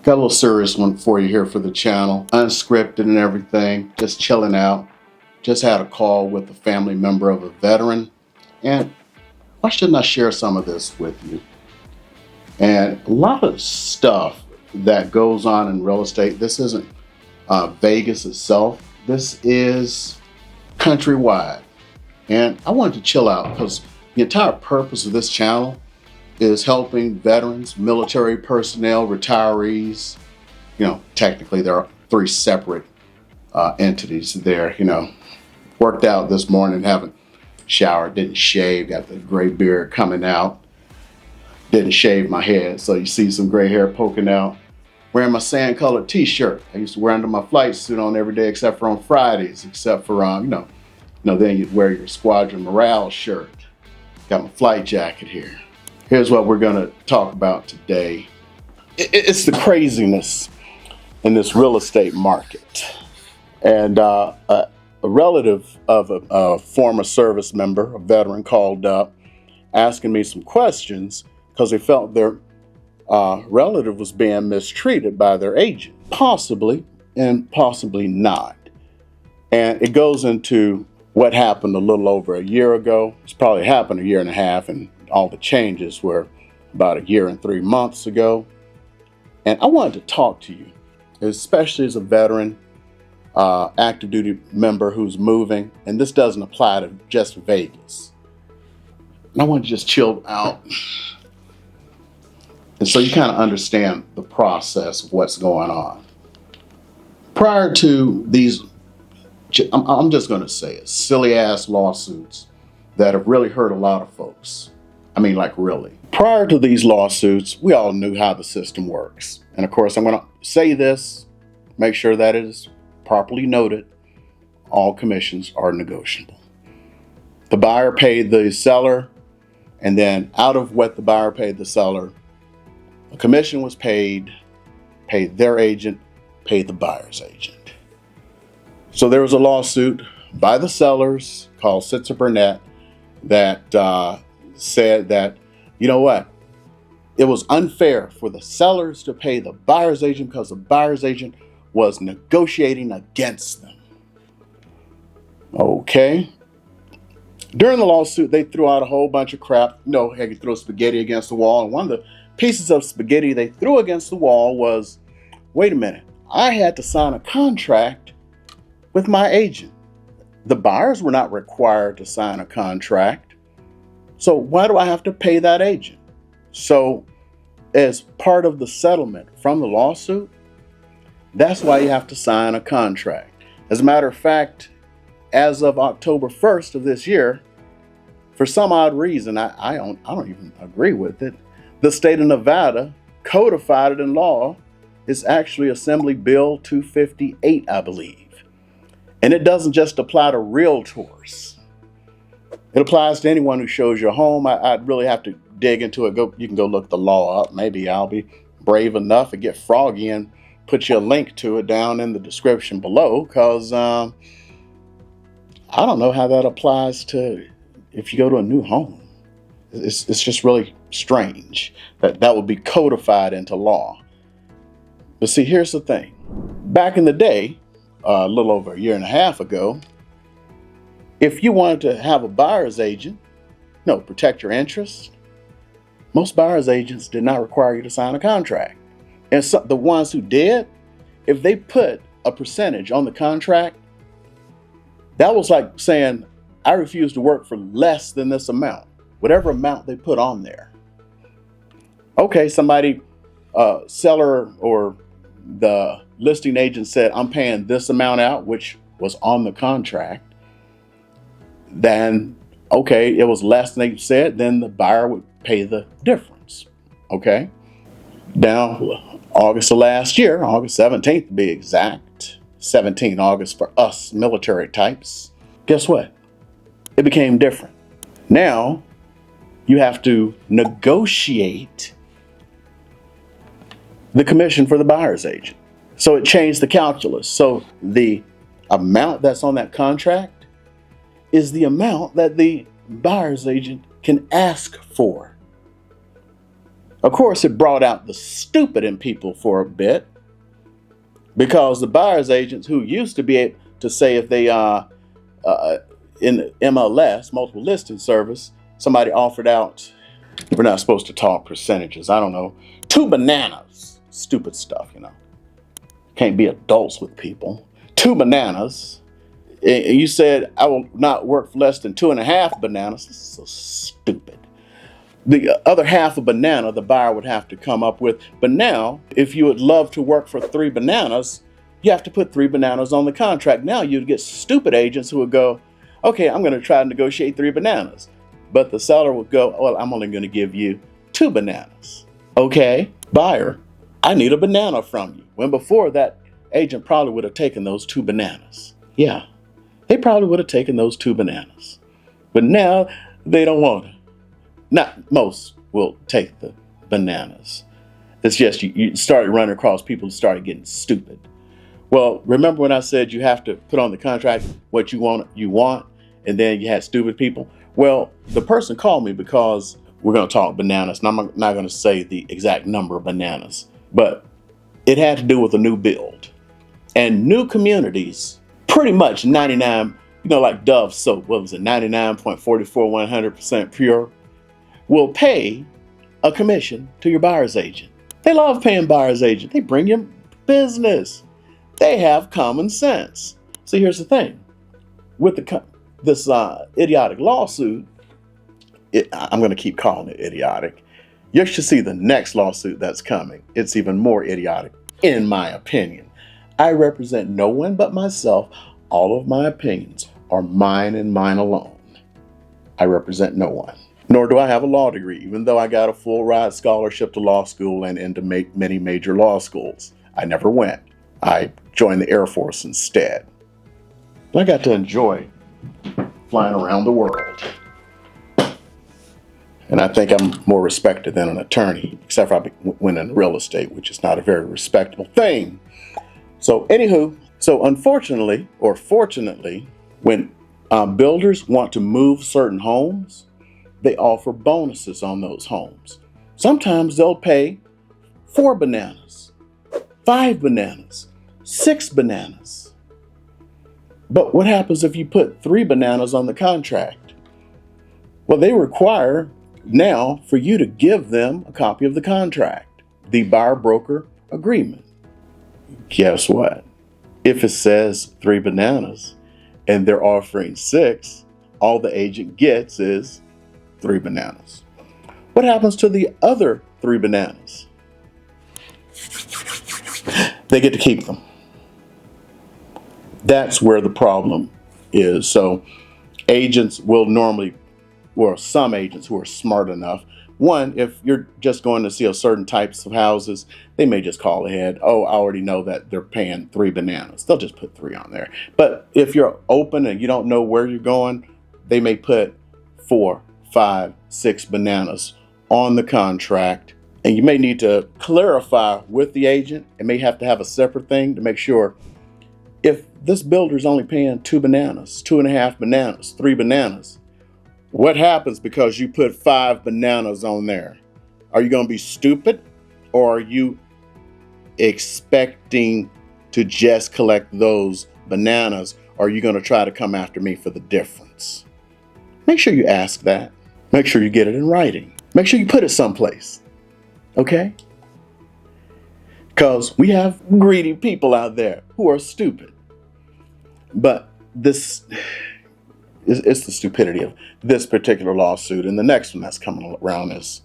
Got a little serious one for you here for the channel. Unscripted and everything, just chilling out. Just had a call with a family member of a veteran. And why shouldn't I share some of this with you? And a lot of stuff that goes on in real estate, this isn't Vegas itself. This is countrywide. And I wanted to chill out because the entire purpose of this channel is helping veterans, military personnel, retirees. You know, technically there are three separate entities there. You know, worked out this morning, haven't showered, didn't shave, got the gray beard coming out. Didn't shave my head, so you see some gray hair poking out. Wearing my sand-colored t-shirt. I used to wear under my flight suit on every day except for on Fridays, except for, then you'd wear your squadron morale shirt. Got my flight jacket here. Here's what we're gonna talk about today. It's the craziness in this real estate market. And a relative of a former service member, a veteran, called up asking me some questions because they felt their relative was being mistreated by their agent. Possibly and possibly not. And it goes into what happened a little over a year ago. It's probably happened a year and a half, and all the changes were about a year and 3 months ago. And I wanted to talk to you, especially as a veteran, active duty member who's moving, and this doesn't apply to just Vegas. And I want to just chill out. And so you kind of understand the process of what's going on. Prior to these, I'm just going to say it, silly ass lawsuits that have really hurt a lot of folks. I mean, like really. Prior to these lawsuits, we all knew how the system works. And of course, I'm going to say this, make sure that it is properly noted. All commissions are negotiable. The buyer paid the seller, and then out of what the buyer paid the seller, a commission was paid their agent, paid the buyer's agent. So there was a lawsuit by the sellers called Citer Bernett that said that, you know what, it was unfair for the sellers to pay the buyer's agent because the buyer's agent was negotiating against them. Okay. During the lawsuit, they threw out a whole bunch of crap. You know, you throw spaghetti against the wall. And one of the pieces of spaghetti they threw against the wall was, wait a minute, I had to sign a contract with my agent. The buyers were not required to sign a contract. So why do I have to pay that agent? So as part of the settlement from the lawsuit, that's why you have to sign a contract. As a matter of fact, as of October 1st of this year, for some odd reason, I don't even agree with it, the state of Nevada codified it in law. It's actually Assembly Bill 258, I believe. And it doesn't just apply to realtors. It applies to anyone who shows your home. I'd really have to dig into it. You can go look the law up. Maybe I'll be brave enough to get froggy and put you a link to it down in the description below, because I don't know how that applies to if you go to a new home. It's just really strange that would be codified into law. But see, here's the thing. Back in the day, a little over a year and a half ago, if you wanted to have a buyer's agent, protect your interests, most buyer's agents did not require you to sign a contract. And so the ones who did, if they put a percentage on the contract, that was like saying, I refuse to work for less than this amount, whatever amount they put on there. Okay, somebody, seller or the listing agent said, I'm paying this amount out, which was on the contract. Then, okay, it was less than they said, then the buyer would pay the difference. Okay. Now, August of last year, August 17th to be exact, 17 August for us military types, guess what? It became different. Now, you have to negotiate the commission for the buyer's agent. So it changed the calculus. So the amount that's on that contract is the amount that the buyer's agent can ask for. Of course, it brought out the stupid in people for a bit, because the buyer's agents who used to be able to say if they are in MLS, multiple listing service, somebody offered out, we're not supposed to talk percentages, I don't know, 2 bananas. Stupid stuff, you know. Can't be adults with people. 2 bananas. And you said, I will not work for less than 2.5 bananas. This is so stupid. The other half a banana the buyer would have to come up with. But now, if you would love to work for 3 bananas, you have to put 3 bananas on the contract. Now you'd get stupid agents who would go, okay, I'm going to try to negotiate 3 bananas. But the seller would go, well, I'm only going to give you 2 bananas. Okay, buyer, I need a banana from you. When before that, agent probably would have taken those 2 bananas. Yeah, they probably would have taken those 2 bananas. But now they don't want it. Not most will take the bananas. It's just you started running across people who started getting stupid. Well, remember when I said you have to put on the contract what you want, and then you had stupid people? Well, the person called me because we're going to talk bananas, and I'm not going to say the exact number of bananas, but it had to do with a new build. And new communities, pretty much 99, like Dove soap, what was it, 99.44, 100% pure, will pay a commission to your buyer's agent. They love paying buyer's agent. They bring you business. They have common sense. So here's the thing. With this idiotic lawsuit, I'm going to keep calling it idiotic. You should see the next lawsuit that's coming. It's even more idiotic, in my opinion. I represent no one but myself. All of my opinions are mine and mine alone. I represent no one. Nor do I have a law degree, even though I got a full ride scholarship to law school and into many major law schools. I never went. I joined the Air Force instead. But I got to enjoy flying around the world. And I think I'm more respected than an attorney, except for I went in real estate, which is not a very respectable thing. So anywho, unfortunately, or fortunately, when builders want to move certain homes, they offer bonuses on those homes. Sometimes they'll pay 4 bananas, 5 bananas, 6 bananas. But what happens if you put 3 bananas on the contract? Well, they require now for you to give them a copy of the contract, the buyer-broker agreement. Guess what? If it says 3 bananas and they're offering 6, all the agent gets is 3 bananas. What happens to the other 3 bananas? They get to keep them. That's where the problem is. So agents will normally, or some agents who are smart enough, one, if you're just going to see a certain types of houses, they may just call ahead. Oh, I already know that they're paying 3 bananas. They'll just put 3 on there. But if you're open and you don't know where you're going, they may put 4, 5, 6 bananas on the contract. And you may need to clarify with the agent and may have to have a separate thing to make sure if this builder's only paying 2 bananas, 2.5 bananas, 3 bananas, what happens because you put 5 bananas on there? Are you going to be stupid, or are you expecting to just collect those bananas, or are you going to try to come after me for the difference? Make sure you ask that. Make sure you get it in writing. Make sure you put it someplace. Okay? Because we have greedy people out there who are stupid. But this is the stupidity of this particular lawsuit. And the next one that's coming around is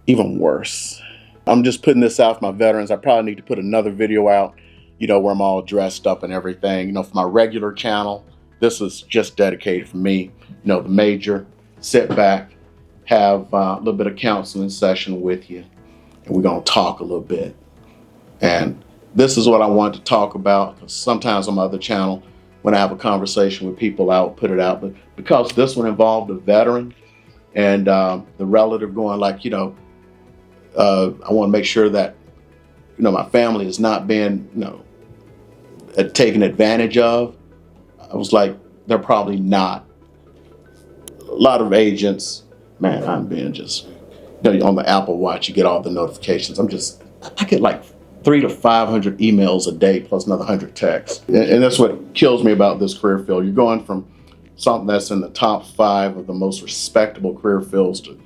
even worse. I'm just putting this out for my veterans. I probably need to put another video out, where I'm all dressed up and everything. For my regular channel, this is just dedicated for me. The major, sit back, have a little bit of counseling session with you. And we're going to talk a little bit. And this is what I wanted to talk about, because sometimes on my other channel, when I have a conversation with people, I'll put it out. But because this one involved a veteran and the relative going like, I want to make sure that, my family is not being, taken advantage of. I was like, they're probably not. A lot of agents, man, I'm being just on the Apple Watch, you get all the notifications. I get like 300 to 500 emails a day plus another 100 texts. And that's what kills me about this career field. You're going from something that's in the top 5 of the most respectable career fields to,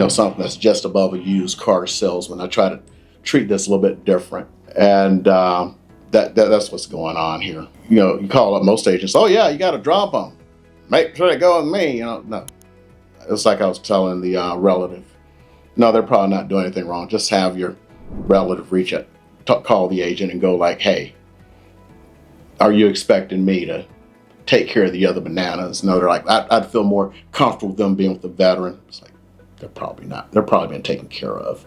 something that's just above a used car salesman. I try to treat this a little bit different. And that's what's going on here. You call up most agents, oh yeah, you got to drop them. Make sure they go with me. No. It's like I was telling the relative. No, they're probably not doing anything wrong. Just have your relative reach out, call the agent and go like, hey, are you expecting me to take care of the other bananas? No, they're like, I'd feel more comfortable with them being with the veteran. It's like, they're probably not. They're probably been taken care of.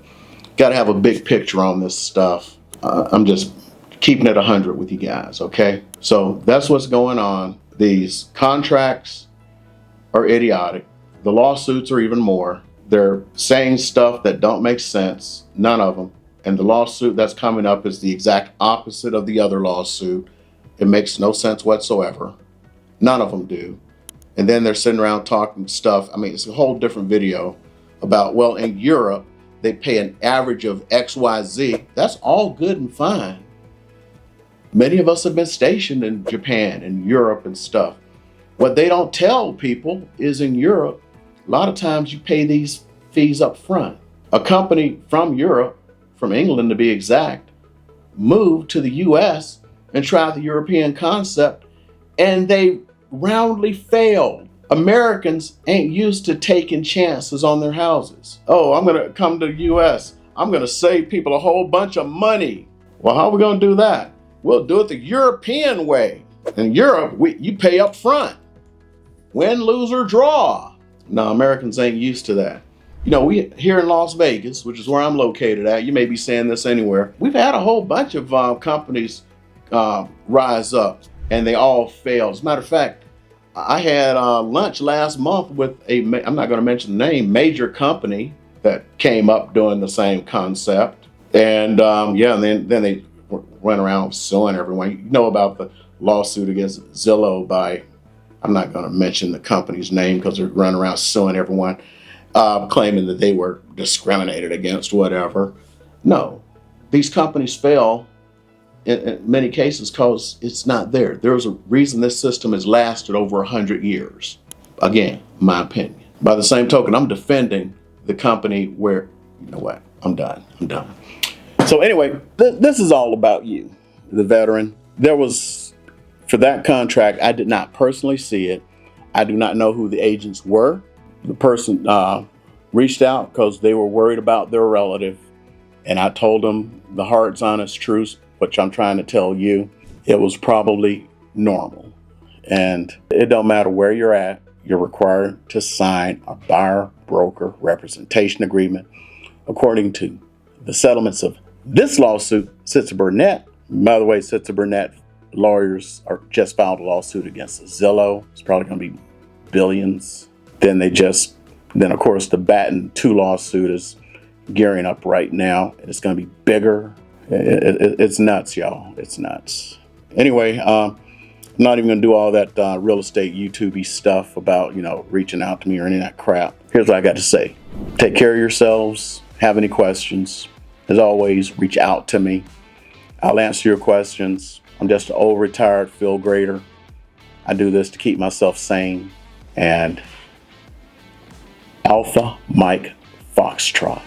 Got to have a big picture on this stuff. I'm just keeping it 100 with you guys, okay? So that's what's going on. These contracts are idiotic. The lawsuits are even more. They're saying stuff that don't make sense, none of them. And the lawsuit that's coming up is the exact opposite of the other lawsuit. It makes no sense whatsoever. None of them do. And then they're sitting around talking stuff. I mean, it's a whole different video about, well, in Europe, they pay an average of XYZ. That's all good and fine. Many of us have been stationed in Japan and Europe and stuff. What they don't tell people is in Europe, a lot of times you pay these fees up front. A company from Europe, from England to be exact, moved to the US and tried the European concept, and they roundly failed. Americans ain't used to taking chances on their houses. Oh, I'm gonna come to the US. I'm gonna save people a whole bunch of money. Well, how are we gonna do that? We'll do it the European way. In Europe, you pay up front. Win, lose, or draw. No, Americans ain't used to that. We here in Las Vegas, which is where I'm located at, you may be saying this anywhere, we've had a whole bunch of companies rise up, and they all failed. As a matter of fact, I had lunch last month with I'm not going to mention the name, major company that came up doing the same concept. And and then they went around suing everyone. You know about the lawsuit against Zillow by, I'm not going to mention the company's name because they're running around suing everyone, claiming that they were discriminated against, whatever. No, these companies fail in many cases because it's not there. There's a reason this system has lasted over 100 years. Again, my opinion. By the same token, I'm defending the company where, you know what, I'm done. So anyway, this is all about you, the veteran. For that contract, I did not personally see it. I do not know who the agents were. The person reached out because they were worried about their relative. And I told them the hard, honest truth, which I'm trying to tell you. It was probably normal. And it don't matter where you're at, you're required to sign a buyer-broker representation agreement according to the settlements of this lawsuit. Citer Bernett, by the way, Citer Bernett lawyers just filed a lawsuit against Zillow. It's probably going to be billions. Then of course the Batten 2 lawsuit is gearing up right now. It's going to be bigger. It's nuts, y'all. It's nuts. Anyway, I'm not even going to do all that real estate YouTube-y stuff about, reaching out to me or any of that crap. Here's what I got to say. Take care of yourselves. Have any questions, as always, reach out to me. I'll answer your questions. I'm just an old retired field grader. I do this to keep myself sane. And Alpha Mike Foxtrot.